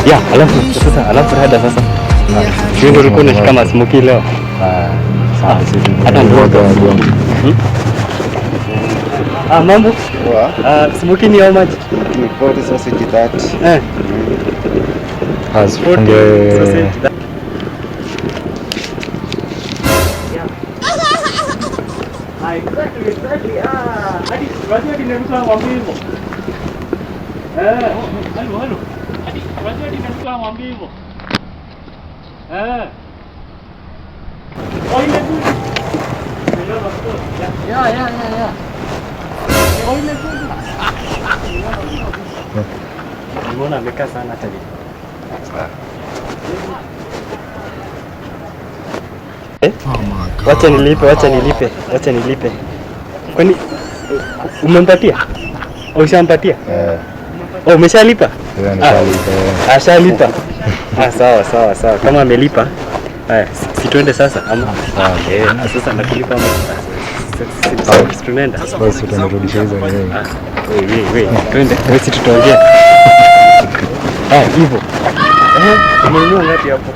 Ya, alafu rada sasa. Sio ndio ulikuwa unashika masmoki leo? Sawa sisi. Hata ndio. Mambo? Poa. Smoki ni how much? Ni 40 sausage 30. Asifunge sausage. Exactly. Hadi wajua dinamika mwambie hivyo. Halo. Hadi wajua dinamika mwambie hivyo. Oh, ile tu. Ya. Oh, ile tu. Mbona amekaa sana hata hivi? Wacha nilipe. Kwani umempatia? Au ushampatia? Oh, umeshalipa? Ashalipa. Sawa. Kama amelipa. Haya, si tuende sasa ama? Sasa nakulipa ama? Sasa tunaenda. Basi tunarudisha hizo wewe. Wewe, twende. Wewe si tutaongea. Hivyo. Umenunua ngapi hapo?